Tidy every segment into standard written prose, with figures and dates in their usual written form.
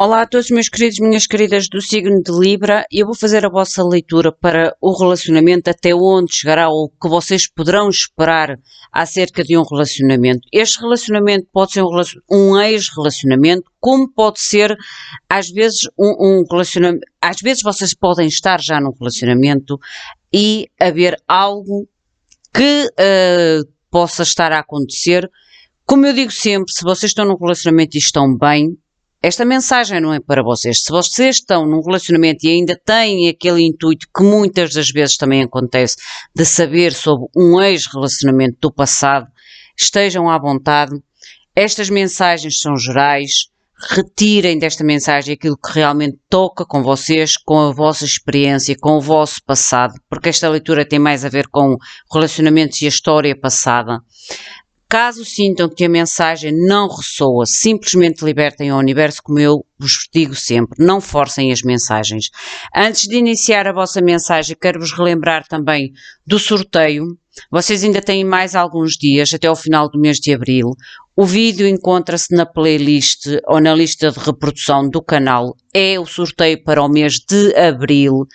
Olá a todos meus queridos, minhas queridas do signo de Libra, e eu vou fazer a vossa leitura para o relacionamento, até onde chegará ou o que vocês poderão esperar acerca de um relacionamento. Este relacionamento pode ser um ex-relacionamento, como pode ser às vezes um relacionamento, às vezes vocês podem estar já num relacionamento e haver algo que possa estar a acontecer. Como eu digo sempre, se vocês estão num relacionamento e estão bem, esta mensagem não é para vocês. Se vocês estão num relacionamento e ainda têm aquele intuito que muitas das vezes também acontece de saber sobre um ex-relacionamento do passado, estejam à vontade. Estas mensagens são gerais. Retirem desta mensagem aquilo que realmente toca com vocês, com a vossa experiência, com o vosso passado, porque esta leitura tem mais a ver com relacionamentos e a história passada. Caso sintam que a mensagem não ressoa, simplesmente libertem ao universo, como eu vos digo sempre, não forcem as mensagens. Antes de iniciar a vossa mensagem, quero-vos relembrar também do sorteio. Vocês ainda têm mais alguns dias, até ao final do mês de abril. O vídeo encontra-se na playlist ou na lista de reprodução do canal. É o sorteio para o mês de abril.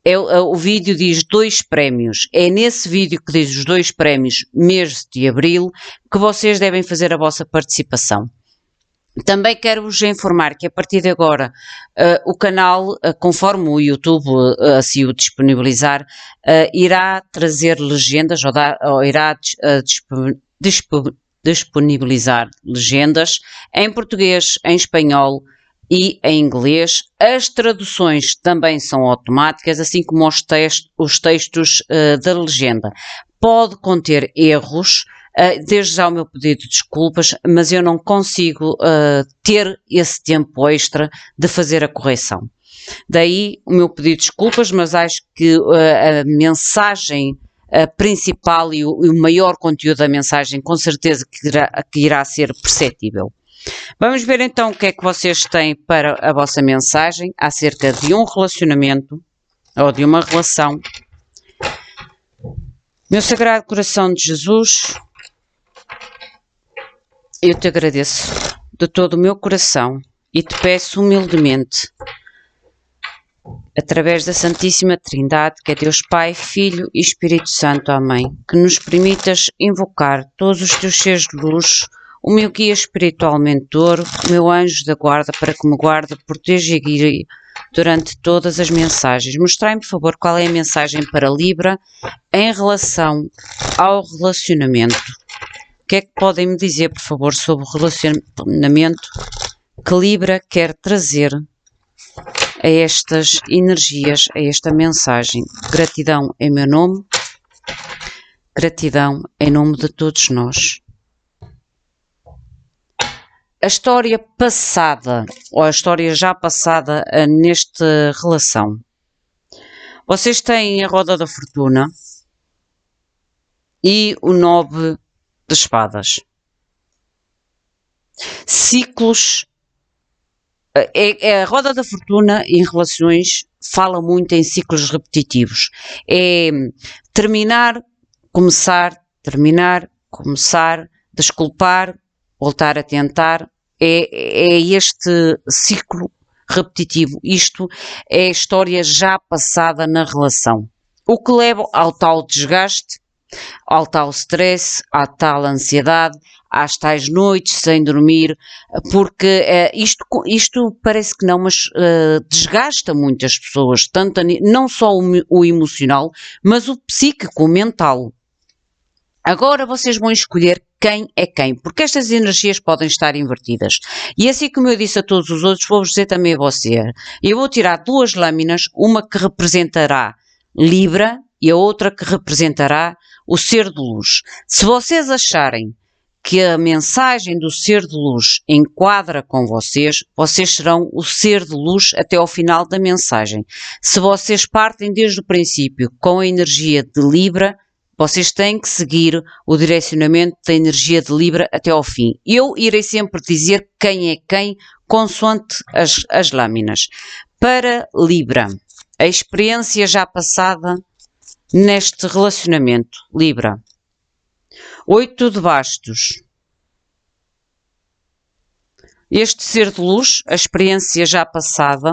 O vídeo diz 2 prémios. É nesse vídeo que diz os 2 prémios mês de abril que vocês devem fazer a vossa participação. Também quero-vos informar que a partir de agora o canal, conforme o YouTube assim o disponibilizar, irá trazer legendas ou irá disponibilizar legendas em português, em espanhol e em inglês. As traduções também são automáticas, assim como os textos da legenda. Pode conter erros, desde já o meu pedido de desculpas, mas eu não consigo ter esse tempo extra de fazer a correção. Daí o meu pedido de desculpas, mas acho que a mensagem principal e o maior conteúdo da mensagem com certeza que irá ser perceptível. Vamos ver então o que é que vocês têm para a vossa mensagem acerca de um relacionamento ou de uma relação. Meu Sagrado Coração de Jesus, eu te agradeço de todo o meu coração e te peço humildemente, através da Santíssima Trindade, que é Deus Pai, Filho e Espírito Santo, amém, que nos permitas invocar todos os teus seres de luz, o meu guia espiritual mentor, o meu anjo da guarda, para que me guarde, proteja e guie durante todas as mensagens. Mostrai-me, por favor, qual é a mensagem para Libra em relação ao relacionamento. O que é que podem me dizer, por favor, sobre o relacionamento que Libra quer trazer a estas energias, a esta mensagem? Gratidão em meu nome, gratidão em nome de todos nós. A história passada, ou a história já passada nesta relação. Vocês têm a Roda da Fortuna e o 9 de Espadas. Ciclos. A Roda da Fortuna em relações fala muito em ciclos repetitivos. É terminar, começar, desculpar, voltar a tentar. É este ciclo repetitivo. Isto é a história já passada na relação. O que leva ao tal desgaste, ao tal stress, à tal ansiedade, às tais noites sem dormir, porque isto parece que não, mas desgasta muitas pessoas, tanto não só o emocional, mas o psíquico, o mental. Agora vocês vão escolher quem é quem, porque estas energias podem estar invertidas. E assim como eu disse a todos os outros, vou-vos dizer também a você. Eu vou tirar 2 lâminas, uma que representará Libra e a outra que representará o ser de luz. Se vocês acharem que a mensagem do ser de luz enquadra com vocês, vocês serão o ser de luz até ao final da mensagem. Se vocês partem desde o princípio com a energia de Libra, vocês têm que seguir o direcionamento da energia de Libra até ao fim. Eu irei sempre dizer quem é quem, consoante as lâminas. Para Libra, a experiência já passada neste relacionamento. Libra. 8 de bastos. Este ser de luz, a experiência já passada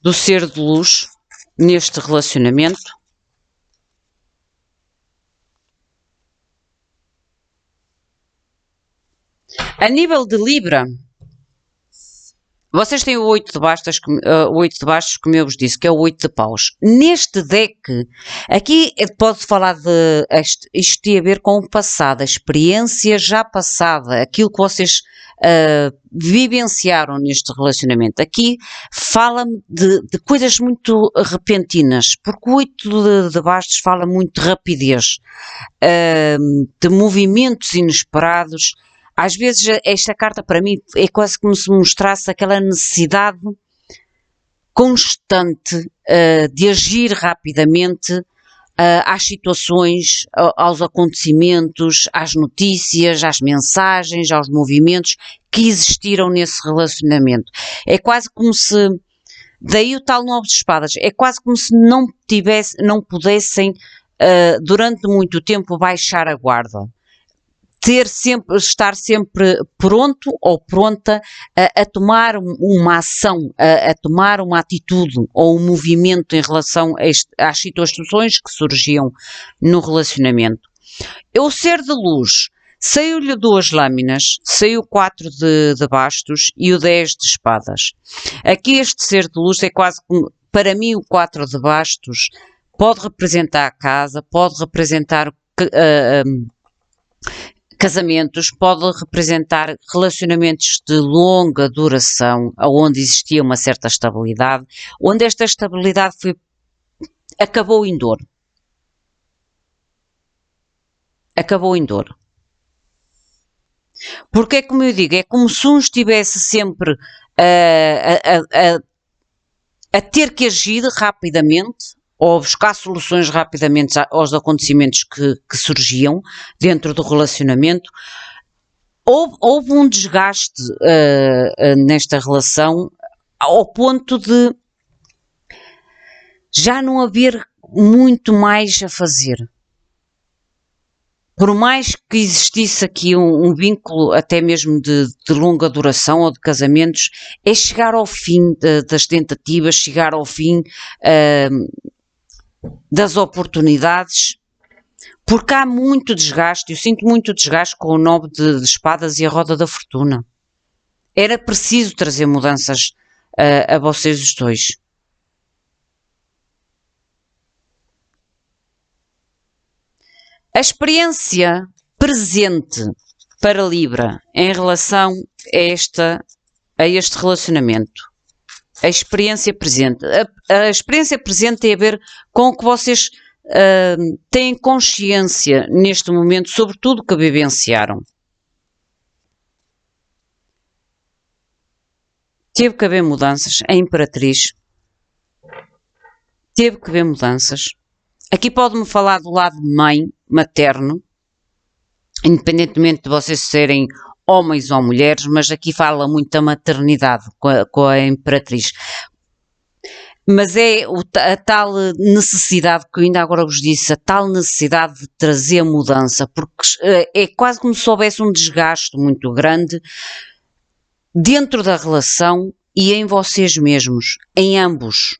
do ser de luz neste relacionamento. A nível de Libra, vocês têm o 8 de bastos, como eu vos disse, que é o 8 de paus. Neste deck, aqui pode falar de... Isto tem a ver com o passado, a experiência já passada, aquilo que vocês vivenciaram neste relacionamento. Aqui fala-me de coisas muito repentinas, porque o 8 de bastos fala muito de rapidez, de movimentos inesperados. Às vezes esta carta para mim é quase como se mostrasse aquela necessidade constante de agir rapidamente às situações, aos acontecimentos, às notícias, às mensagens, aos movimentos que existiram nesse relacionamento. É quase como se, daí o tal 9 de espadas, é quase como se não pudessem durante muito tempo baixar a guarda. Estar sempre pronto ou pronta a tomar uma ação, a tomar uma atitude ou um movimento em relação às situações que surgiam no relacionamento. O ser de luz, saiu-lhe 2 lâminas, saiu 4 de bastos e o 10 de espadas. Aqui este ser de luz é quase como, para mim o 4 de bastos pode representar a casa, pode representar casamentos, pode representar relacionamentos de longa duração, onde existia uma certa estabilidade, onde esta estabilidade acabou em dor. Acabou em dor. Porque é como eu digo, é como se um estivesse sempre a ter que agir rapidamente, ou buscar soluções rapidamente aos acontecimentos que surgiam dentro do relacionamento. Houve um desgaste nesta relação ao ponto de já não haver muito mais a fazer. Por mais que existisse aqui um vínculo até mesmo de longa duração ou de casamentos, é chegar ao fim das tentativas, chegar ao fim das oportunidades, porque há muito desgaste. Eu sinto muito desgaste com o 9 de espadas e a roda da fortuna. Era preciso trazer mudanças a vocês os dois. A experiência presente para Libra em relação a este relacionamento. A experiência presente. A experiência presente tem a ver com o que vocês têm consciência neste momento sobre tudo que vivenciaram. Teve que haver mudanças. A Imperatriz. Teve que haver mudanças. Aqui pode-me falar do lado mãe, materno, independentemente de vocês serem homens ou mulheres, mas aqui fala muito da maternidade com a Imperatriz. Mas é a tal necessidade, que eu ainda agora vos disse, a tal necessidade de trazer mudança, porque é quase como se houvesse um desgaste muito grande dentro da relação e em vocês mesmos, em ambos.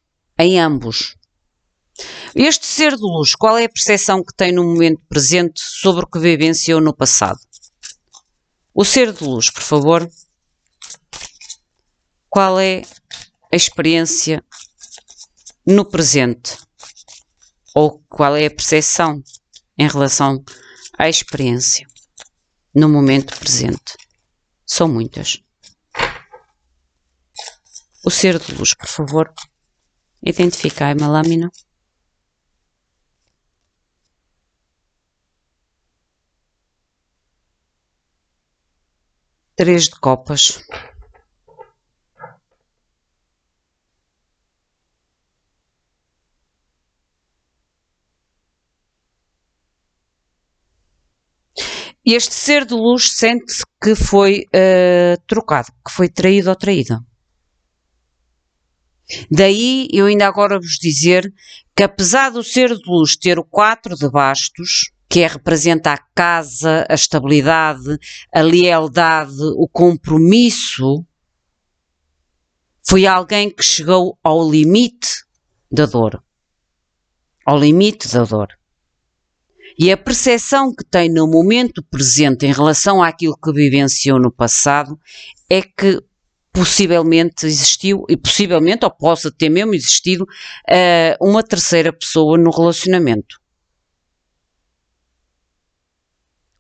Este ser de luz, qual é a percepção que tem no momento presente sobre o que vivenciou no passado? O ser de luz, por favor. Qual é a experiência no presente? Ou qual é a percepção em relação à experiência no momento presente? São muitas. O ser de luz, por favor. Identificai-me a lâmina. Três de copas. Este ser de luz sente que foi trocado, que foi traído ou traída. Daí eu ainda agora vos dizer que apesar do ser de luz ter o 4 de bastos, que representa a casa, a estabilidade, a lealdade, o compromisso, foi alguém que chegou ao limite da dor. Ao limite da dor. E a percepção que tem no momento presente em relação àquilo que vivenciou no passado é que possivelmente existiu, e possivelmente, ou possa ter mesmo existido, uma terceira pessoa no relacionamento.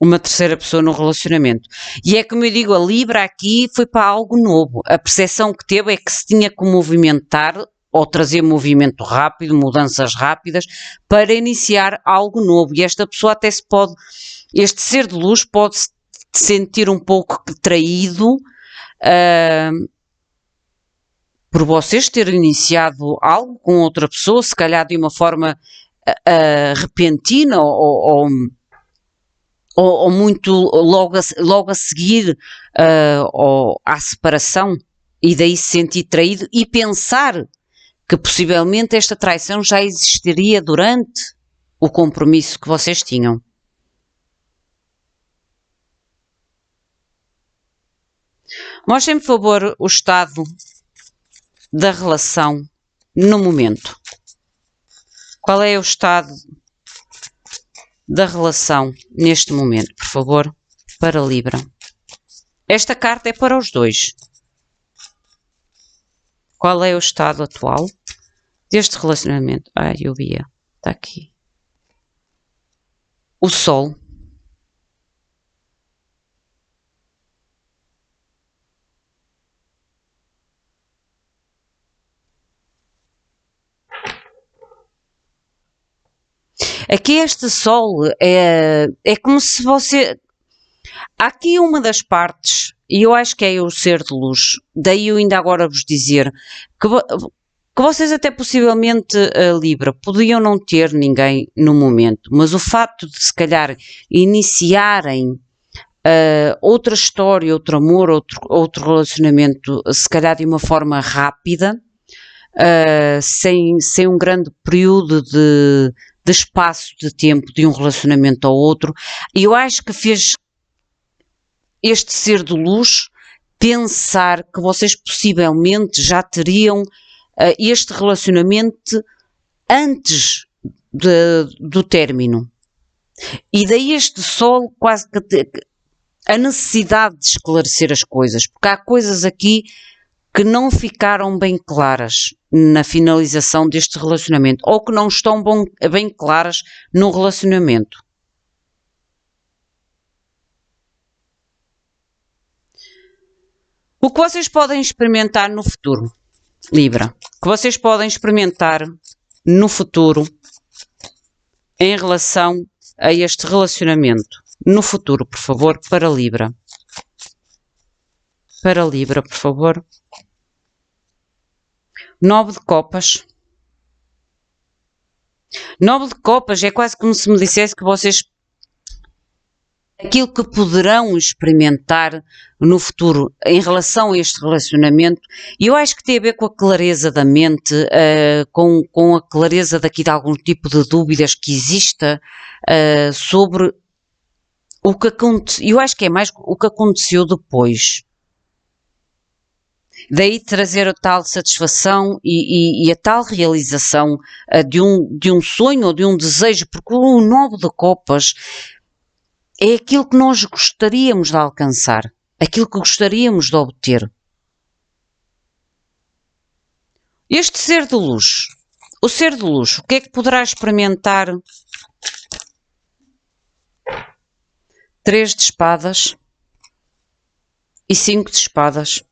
Uma terceira pessoa no relacionamento. E é como eu digo, a Libra aqui foi para algo novo. A percepção que teve é que se tinha que movimentar ou trazer movimento rápido, mudanças rápidas, para iniciar algo novo. E esta pessoa até se pode, este ser de luz pode se sentir um pouco traído por vocês terem iniciado algo com outra pessoa, se calhar de uma forma repentina ou muito logo a seguir à separação, e daí se sentir traído e pensar que possivelmente esta traição já existiria durante o compromisso que vocês tinham. Mostrem-me, por favor, o estado da relação no momento. Qual é o estado da relação neste momento, por favor, para Libra? Esta carta é para os dois. Qual é o estado atual deste relacionamento? Eu via. Está aqui. O Sol. Aqui este Sol é como se você... Aqui uma das partes, e eu acho que é o ser de luz, daí eu ainda agora vos dizer que vocês até possivelmente, Libra, podiam não ter ninguém no momento, mas o facto de se calhar iniciarem outra história, outro amor, outro relacionamento, se calhar de uma forma rápida, sem um grande período de espaço de tempo de um relacionamento ao outro, e eu acho que fez este ser de luz pensar que vocês possivelmente já teriam este relacionamento antes do término. E daí este Sol quase que a necessidade de esclarecer as coisas, porque há coisas aqui que não ficaram bem claras na finalização deste relacionamento, ou que não estão bem claras no relacionamento. O que vocês podem experimentar no futuro, Libra, que vocês podem experimentar no futuro em relação a este relacionamento, no futuro, por favor, para Libra. Para Libra, por favor. 9 de copas. 9 de copas é quase como se me dissesse que vocês... aquilo que poderão experimentar no futuro em relação a este relacionamento, e eu acho que tem a ver com a clareza da mente, com a clareza daqui de algum tipo de dúvidas que exista sobre o que aconteceu. Eu acho que é mais o que aconteceu depois. Daí trazer a tal satisfação e a tal realização de um sonho ou de um desejo, porque o 9 de copas é aquilo que nós gostaríamos de alcançar, aquilo que gostaríamos de obter. Este ser de luz, o ser de luz, o que é que poderá experimentar? 3 de espadas e 5 de espadas.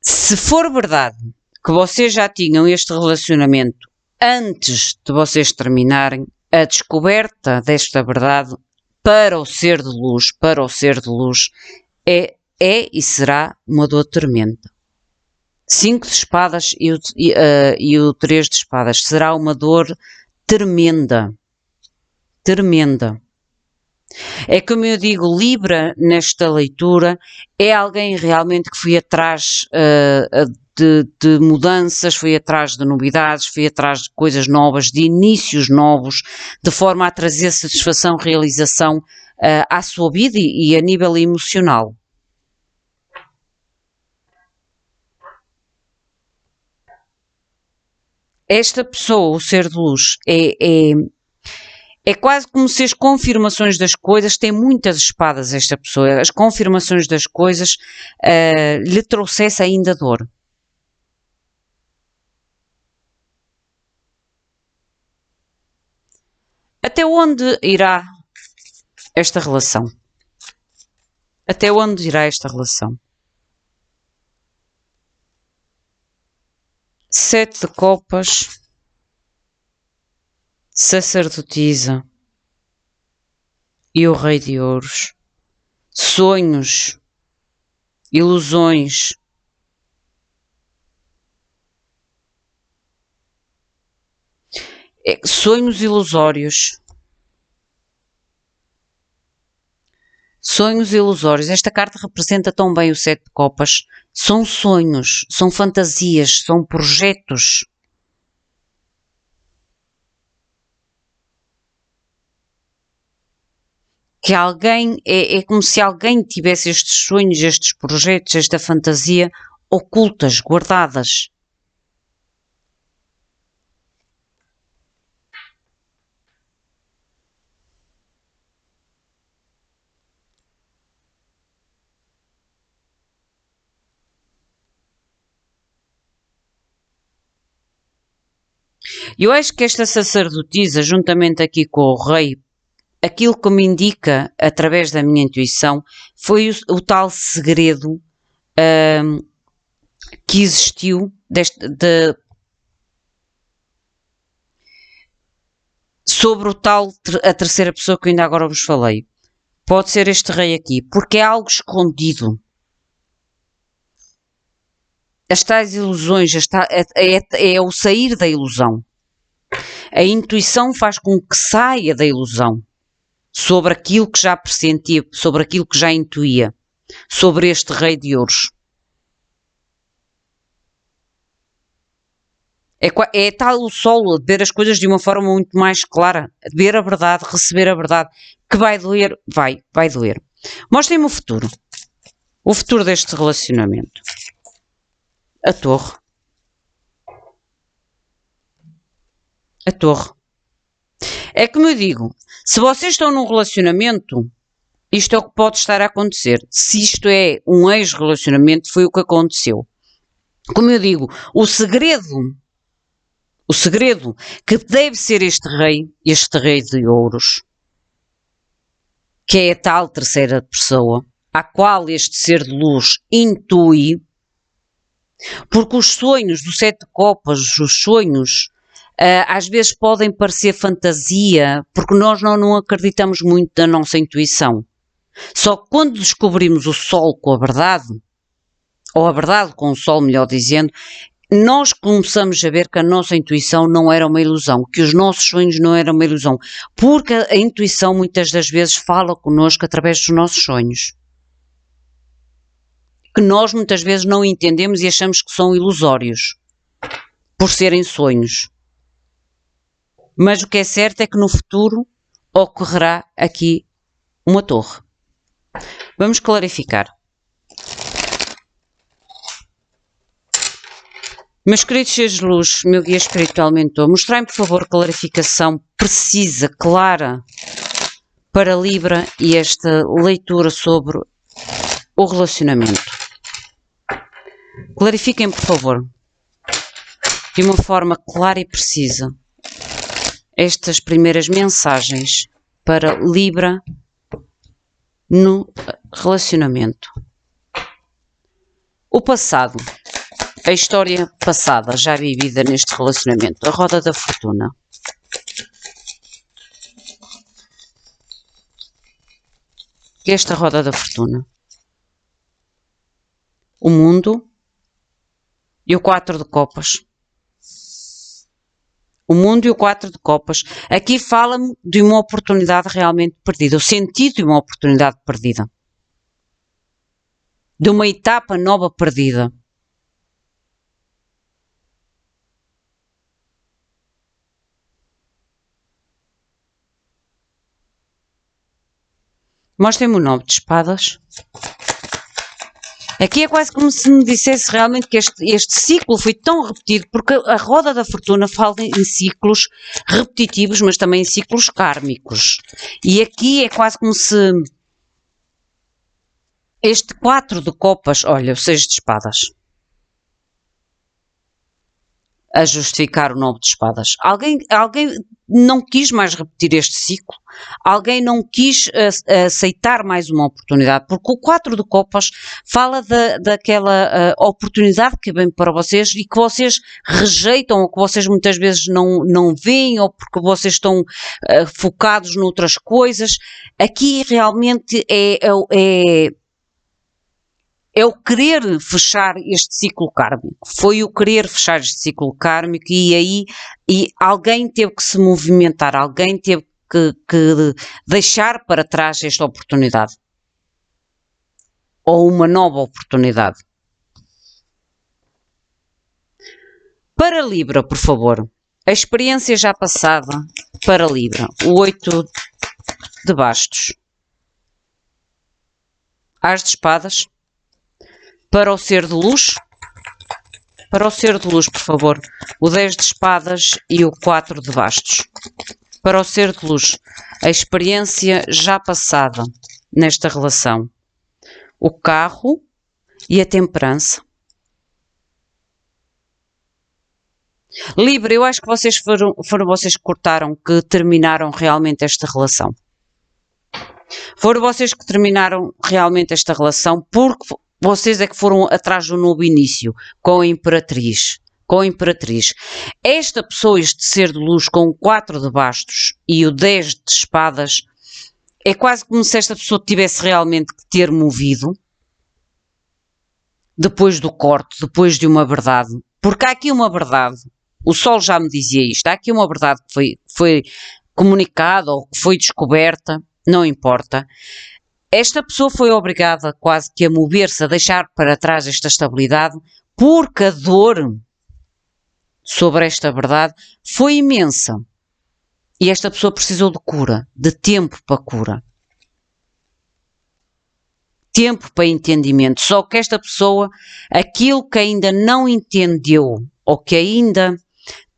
Se for verdade que vocês já tinham este relacionamento antes de vocês terminarem, a descoberta desta verdade para o ser de luz, é e será uma dor tremenda. 5 de espadas e o 3 de espadas será uma dor tremenda. Tremenda. É como eu digo, Libra, nesta leitura, é alguém realmente que foi atrás de mudanças, foi atrás de novidades, foi atrás de coisas novas, de inícios novos, de forma a trazer satisfação, realização à sua vida e a nível emocional. Esta pessoa, o ser de luz, é quase como se as confirmações das coisas, tem muitas espadas esta pessoa, as confirmações das coisas lhe trouxesse ainda dor. Até onde irá esta relação? Até onde irá esta relação? 7 de copas, sacerdotisa e o rei de ouros. Sonhos, ilusões. Sonhos ilusórios. Sonhos ilusórios. Esta carta representa tão bem o 7 de copas. São sonhos, são fantasias, são projetos. Que alguém, é como se alguém tivesse estes sonhos, estes projetos, esta fantasia ocultas, guardadas. Eu acho que esta sacerdotisa, juntamente aqui com o rei, aquilo que me indica, através da minha intuição, foi o tal segredo que existiu sobre o tal, a terceira pessoa que eu ainda agora vos falei. Pode ser este rei aqui, porque é algo escondido. As tais ilusões, é o sair da ilusão. A intuição faz com que saia da ilusão sobre aquilo que já pressentia, sobre aquilo que já intuía, sobre este rei de ouros. É tal o solo de ver as coisas de uma forma muito mais clara, de ver a verdade, receber a verdade, que vai doer, vai doer. Mostrem-me o futuro deste relacionamento. A torre. A torre. É como eu digo, se vocês estão num relacionamento, isto é o que pode estar a acontecer. Se isto é um ex-relacionamento, foi o que aconteceu. Como eu digo, o segredo que deve ser este rei de ouros, que é a tal terceira pessoa, à qual este ser de luz intui, porque os sonhos do 7 de copas, os sonhos, às vezes podem parecer fantasia, porque nós não acreditamos muito na nossa intuição. Só que quando descobrimos o sol com a verdade, ou a verdade com o sol, melhor dizendo, nós começamos a ver que a nossa intuição não era uma ilusão, que os nossos sonhos não eram uma ilusão, porque a intuição muitas das vezes fala connosco através dos nossos sonhos, que nós muitas vezes não entendemos e achamos que são ilusórios, por serem sonhos. Mas o que é certo é que no futuro ocorrerá aqui uma torre. Vamos clarificar. Meus queridos seres de luz, meu guia espiritual mentor, mostrem-me, por favor, clarificação precisa, clara, para Libra e esta leitura sobre o relacionamento. Clarifiquem, por favor, de uma forma clara e precisa, estas primeiras mensagens para Libra no relacionamento. O passado. A história passada já vivida neste relacionamento. A roda da fortuna. Esta roda da fortuna. O mundo e o 4 de copas. O mundo e o 4 de copas. Aqui fala-me de uma oportunidade realmente perdida. O sentido de uma oportunidade perdida. De uma etapa nova perdida. Mostrem-me o 9 de espadas. Aqui é quase como se me dissesse realmente que este ciclo foi tão repetido, porque a roda da fortuna fala em ciclos repetitivos, mas também em ciclos kármicos. E aqui é quase como se este 4 de copas, olha, o 6 de espadas, a justificar o 9 de espadas. Alguém não quis mais repetir este ciclo, alguém não quis aceitar mais uma oportunidade, porque o 4 de copas fala daquela oportunidade que vem para vocês e que vocês rejeitam, ou que vocês muitas vezes não veem, ou porque vocês estão focados noutras coisas. Aqui realmente é o querer fechar este ciclo kármico. Foi o querer fechar este ciclo kármico e alguém teve que se movimentar, alguém teve que deixar para trás esta oportunidade. Ou uma nova oportunidade. Para Libra, por favor. A experiência já passada para Libra. O 8 de bastos. As de espadas. Para o ser de luz, por favor, o 10 de espadas e o 4 de bastos. Para o ser de luz, a experiência já passada nesta relação, o carro e a temperança. Libra, eu acho que vocês foram vocês que cortaram, que terminaram realmente esta relação. Foram vocês que terminaram realmente esta relação porque vocês é que foram atrás do novo início, com a Imperatriz. Esta pessoa, este ser de luz com o 4 de bastos e o 10 de espadas, é quase como se esta pessoa tivesse realmente que ter movido, depois do corte, depois de uma verdade. Porque há aqui uma verdade, o Sol já me dizia isto, há aqui uma verdade que foi comunicada ou que foi descoberta, não importa. Esta pessoa foi obrigada quase que a mover-se, a deixar para trás esta estabilidade, porque a dor sobre esta verdade foi imensa. E esta pessoa precisou de cura, de tempo para cura. Tempo para entendimento. Só que esta pessoa, aquilo que ainda não entendeu, ou que ainda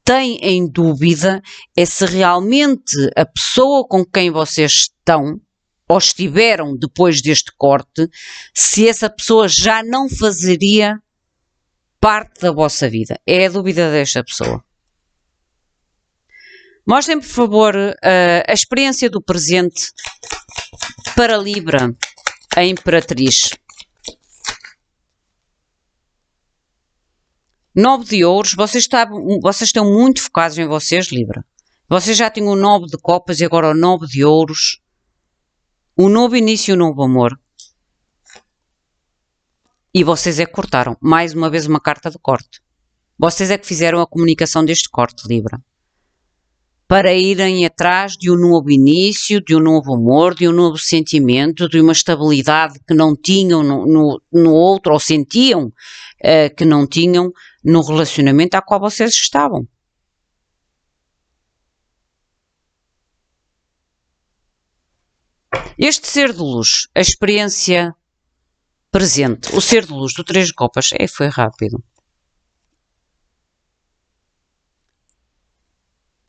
tem em dúvida, é se realmente a pessoa com quem vocês estão, ou estiveram depois deste corte, se essa pessoa já não fazeria parte da vossa vida. É a dúvida desta pessoa. Mostrem, por favor, a experiência do presente para Libra, a Imperatriz. 9 de ouros, vocês estão muito focados em vocês, Libra. Vocês já tinham o 9 de copas e agora o 9 de ouros. Um novo início e um novo amor. E vocês é que cortaram. Mais uma vez uma carta de corte. Vocês é que fizeram a comunicação deste corte, Libra. Para irem atrás de um novo início, de um novo amor, de um novo sentimento, de uma estabilidade que não tinham no outro, ou sentiam que não tinham no relacionamento a qual vocês estavam. Este ser de luz, a experiência presente, o ser de luz do 3 de copas, foi rápido.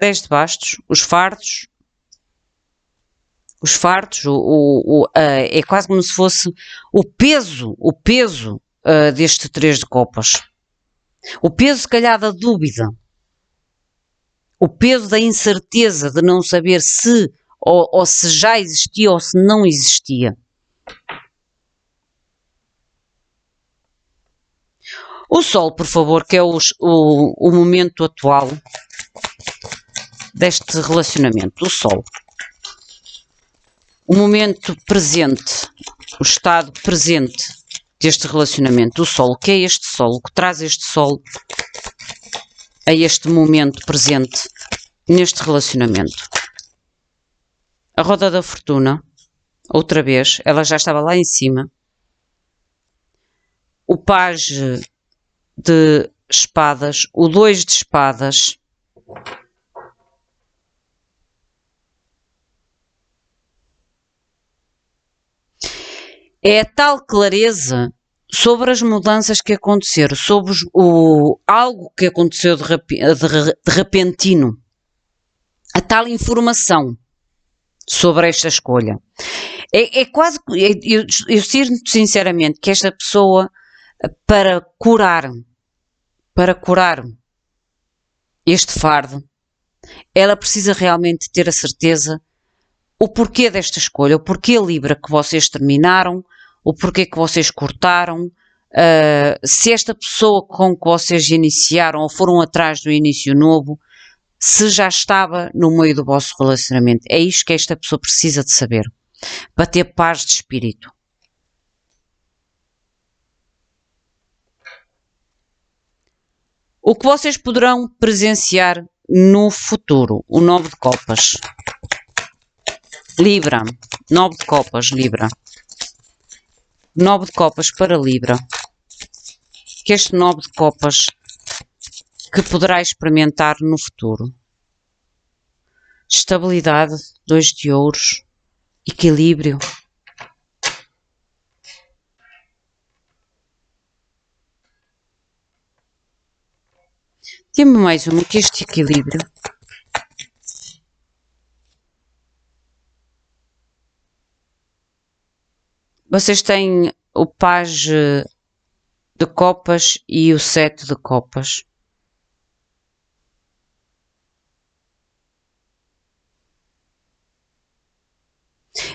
10 de bastos, os fardos, é quase como se fosse o peso deste 3 de copas. O peso, se calhar, da dúvida. O peso da incerteza de não saber se ou se já existia ou se não existia. O Sol, por favor, que é o momento atual deste relacionamento. O Sol. O momento presente. O estado presente deste relacionamento. O Sol. O que é este Sol? O que traz este Sol a este momento presente neste relacionamento. A roda da fortuna, outra vez, ela já estava lá em cima. O pajem de espadas, o 2 de espadas. É a tal clareza sobre as mudanças que aconteceram, sobre algo que aconteceu de repentino. A tal informação sobre esta escolha. É quase, eu sinto sinceramente que esta pessoa, para curar este fardo, ela precisa realmente ter a certeza o porquê desta escolha, o porquê Libra que vocês terminaram, o porquê que vocês cortaram, se esta pessoa com que vocês iniciaram ou foram atrás do início novo, se já estava no meio do vosso relacionamento. É isto que esta pessoa precisa de saber, para ter paz de espírito. O que vocês poderão presenciar no futuro, o 9 de copas. Libra, 9 de copas, Libra. 9 de copas para Libra. Que este 9 de copas que poderá experimentar no futuro. Estabilidade, 2 de ouros, equilíbrio. Tem mais uma, que este equilíbrio. Vocês têm o pajem de copas e o 7 de copas.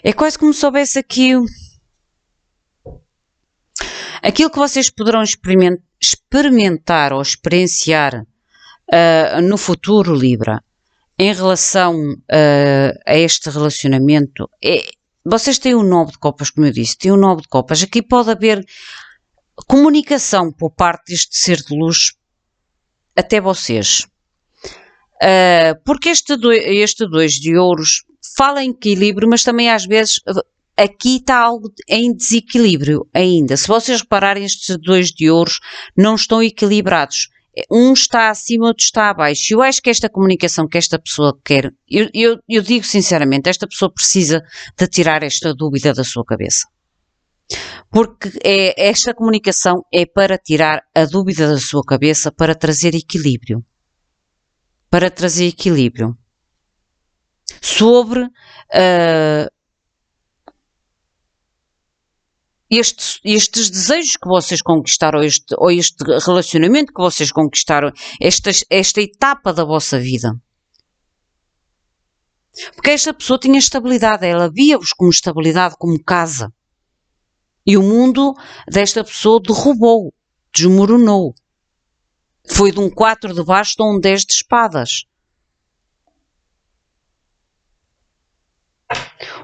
É quase como se soubesse aqui aquilo que vocês poderão experimentar ou experienciar no futuro, Libra, em relação a este relacionamento. Vocês têm o 9 de copas, como eu disse, têm o 9 de copas. Aqui pode haver comunicação por parte deste ser de luz até vocês. Porque este 2 de ouros fala em equilíbrio, mas também às vezes aqui está algo em desequilíbrio ainda. Se vocês repararem, estes 2 de ouros não estão equilibrados. Um está acima, outro está abaixo. Eu acho que esta comunicação que esta pessoa quer, eu digo sinceramente, esta pessoa precisa de tirar esta dúvida da sua cabeça. Porque esta comunicação é para tirar a dúvida da sua cabeça, para trazer equilíbrio. Para trazer equilíbrio. Sobre estes desejos que vocês conquistaram, ou este relacionamento que vocês conquistaram, esta etapa da vossa vida. Porque esta pessoa tinha estabilidade, ela via-vos como estabilidade, como casa. E o mundo desta pessoa derrubou, desmoronou. Foi de um 4 de bastos a um 10 de espadas.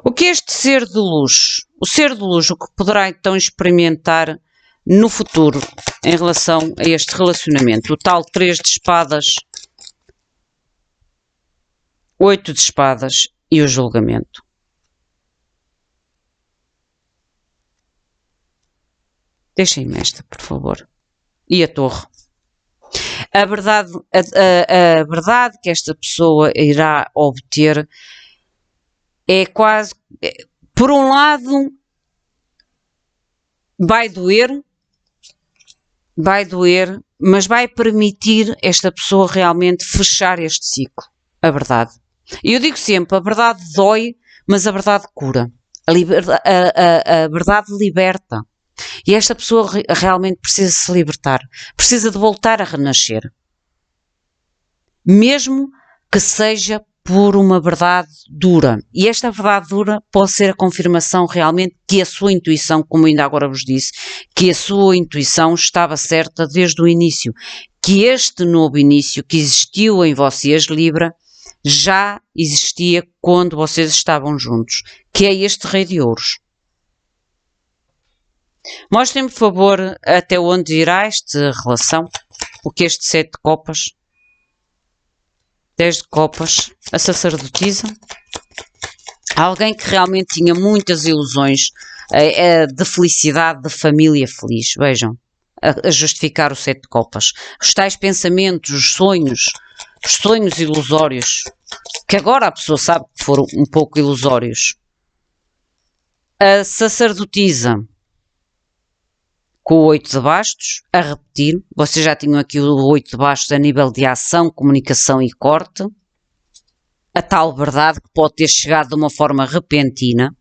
O que é este ser de luz? O ser de luz, o que poderá então experimentar no futuro em relação a este relacionamento? O tal 3 de espadas, 8 de espadas e o julgamento. Deixem-me esta, por favor. E a torre. A verdade que esta pessoa irá obter é quase, por um lado, vai doer, mas vai permitir esta pessoa realmente fechar este ciclo. A verdade. E eu digo sempre, a verdade dói, mas a verdade cura. A verdade liberta. E esta pessoa realmente precisa se libertar. Precisa de voltar a renascer. Mesmo que seja por uma verdade dura. E esta verdade dura pode ser a confirmação realmente que a sua intuição, como ainda agora vos disse, que a sua intuição estava certa desde o início. Que este novo início que existiu em vocês, Libra, já existia quando vocês estavam juntos. Que é este Rei de Ouros. Mostrem-me, por favor, até onde irá esta relação. O que este 7 de copas. 10 de copas, a sacerdotisa. Alguém que realmente tinha muitas ilusões de felicidade, de família feliz. Vejam, a justificar o 7 de copas. Os tais pensamentos, os sonhos ilusórios, que agora a pessoa sabe que foram um pouco ilusórios. A sacerdotisa com o 8 de bastos, a repetir. Vocês já tinham aqui o 8 de bastos a nível de ação, comunicação e corte. A tal verdade que pode ter chegado de uma forma repentina.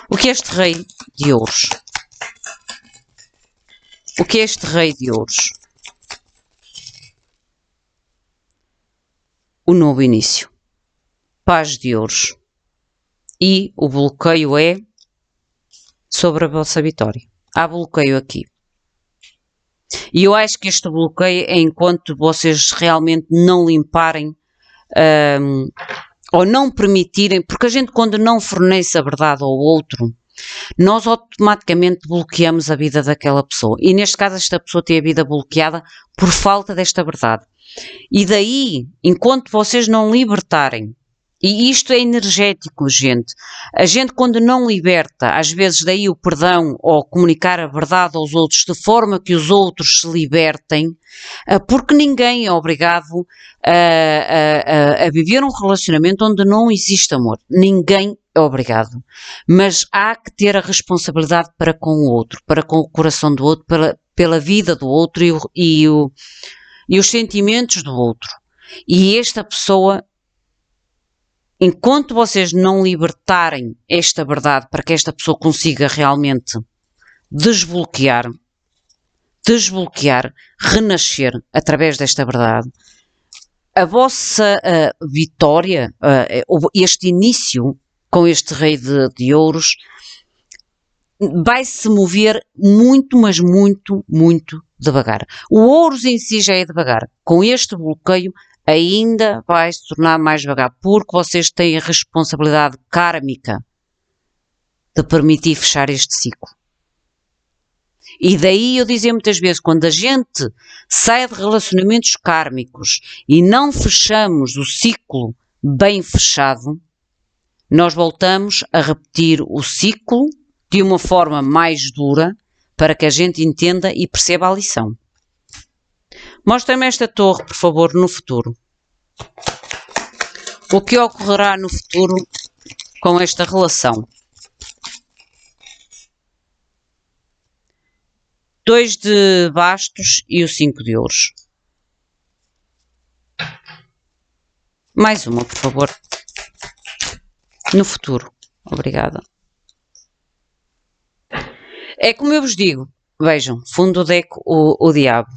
O que é este rei de ouros? O que é este rei de ouros? O novo início. Paz de ouros. E o bloqueio é sobre a vossa vitória. Há bloqueio aqui. E eu acho que este bloqueio é enquanto vocês realmente não limparem ou não permitirem, porque a gente quando não fornece a verdade ao outro, nós automaticamente bloqueamos a vida daquela pessoa. E neste caso esta pessoa tem a vida bloqueada por falta desta verdade. E daí, enquanto vocês não libertarem, e isto é energético, gente. A gente quando não liberta, às vezes daí o perdão ou comunicar a verdade aos outros de forma que os outros se libertem, porque ninguém é obrigado a viver um relacionamento onde não existe amor. Ninguém é obrigado. Mas há que ter a responsabilidade para com o outro, para com o coração do outro, pela vida do outro e os sentimentos do outro. E esta pessoa, enquanto vocês não libertarem esta verdade para que esta pessoa consiga realmente desbloquear, renascer através desta verdade, a vossa vitória, este início com este rei de ouros, vai se mover muito, mas muito, muito devagar. O ouros em si já é devagar. Com este bloqueio ainda vai se tornar mais devagar, porque vocês têm a responsabilidade kármica de permitir fechar este ciclo. E daí eu dizia muitas vezes, quando a gente sai de relacionamentos kármicos e não fechamos o ciclo bem fechado, nós voltamos a repetir o ciclo de uma forma mais dura para que a gente entenda e perceba a lição. Mostra-me esta torre, por favor, no futuro. O que ocorrerá no futuro com esta relação? 2 de bastos e o 5 de ouros. Mais uma, por favor. No futuro. Obrigada. É como eu vos digo. Vejam, fundo do deck, o diabo.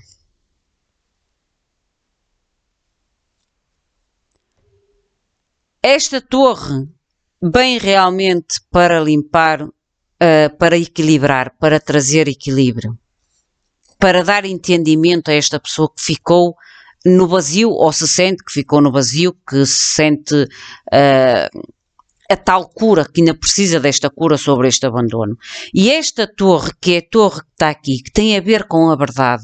Esta torre vem realmente para limpar, para equilibrar, para trazer equilíbrio. Para dar entendimento a esta pessoa que ficou no vazio, ou se sente que ficou no vazio, que se sente a tal cura, que ainda precisa desta cura sobre este abandono. E esta torre, que é a torre que está aqui, que tem a ver com a verdade,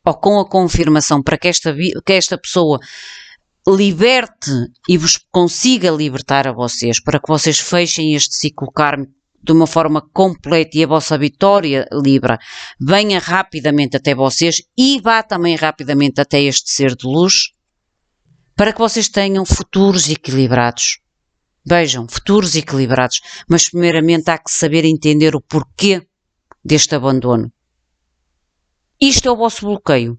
ou com a confirmação, para que esta pessoa liberte e vos consiga libertar a vocês, para que vocês fechem este ciclo kármico de uma forma completa e a vossa vitória, Libra, venha rapidamente até vocês e vá também rapidamente até este ser de luz, para que vocês tenham futuros equilibrados. Vejam, futuros equilibrados, mas primeiramente há que saber entender o porquê deste abandono. Isto é o vosso bloqueio,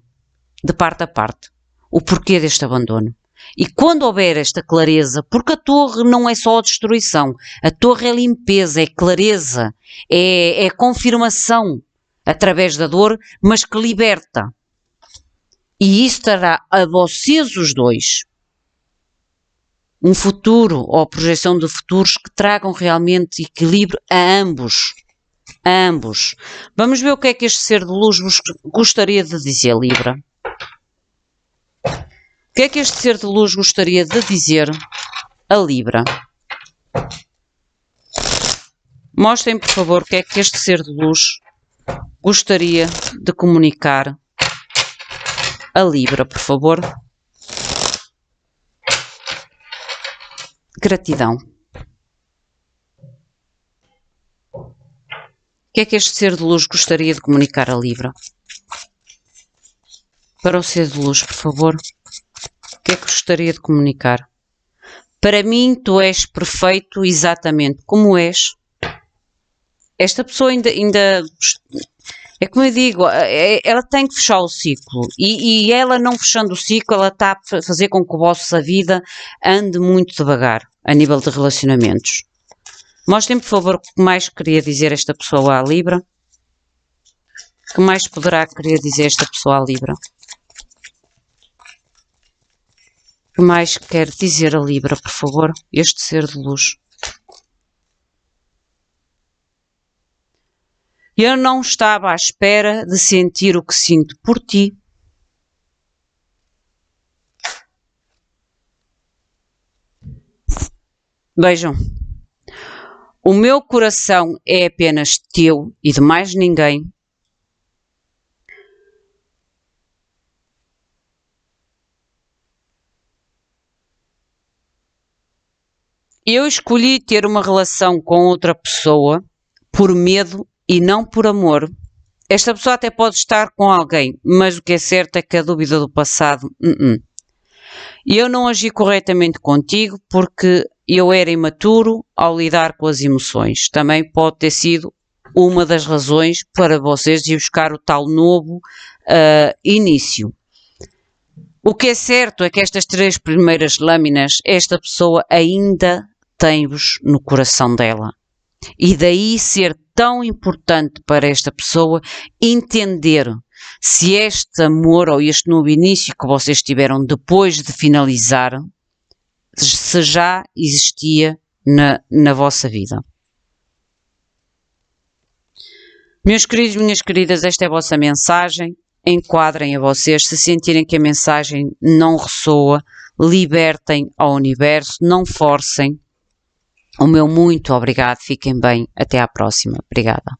de parte a parte, o porquê deste abandono. E quando houver esta clareza, porque a torre não é só a destruição, a torre é limpeza, é clareza, é confirmação através da dor, mas que liberta. E isso dará a vocês os dois um futuro ou projeção de futuros que tragam realmente equilíbrio a ambos. A ambos. Vamos ver o que é que este ser de luz vos gostaria de dizer, Libra. O que é que este ser de luz gostaria de dizer a Libra? Mostrem, por favor, o que é que este ser de luz gostaria de comunicar a Libra, por favor. Gratidão. O que é que este ser de luz gostaria de comunicar a Libra? Para o ser de luz, por favor. O que é que gostaria de comunicar? Para mim, tu és perfeito exatamente como és. Esta pessoa ainda é como eu digo, ela tem que fechar o ciclo. E ela não fechando o ciclo, ela está a fazer com que a vossa vida ande muito devagar, a nível de relacionamentos. Mostrem-me, por favor, o que mais queria dizer esta pessoa à Libra. O que mais poderá querer dizer esta pessoa à Libra? O que mais quer dizer a Libra, por favor? Este ser de luz. Eu não estava à espera de sentir o que sinto por ti. Vejam. O meu coração é apenas teu e de mais ninguém. Eu escolhi ter uma relação com outra pessoa por medo e não por amor. Esta pessoa até pode estar com alguém, mas o que é certo é que a dúvida do passado... Eu não agi corretamente contigo porque eu era imaturo ao lidar com as emoções. Também pode ter sido uma das razões para vocês ir buscar o tal novo início. O que é certo é que estas 3 primeiras lâminas, esta pessoa ainda tem-vos no coração dela. E daí ser tão importante para esta pessoa entender se este amor ou este novo início que vocês tiveram depois de finalizar, se já existia na vossa vida. Meus queridos, minhas queridas, esta é a vossa mensagem. Enquadrem a vocês. Se sentirem que a mensagem não ressoa, libertem ao universo, não forcem. O meu muito obrigado. Fiquem bem. Até à próxima. Obrigada.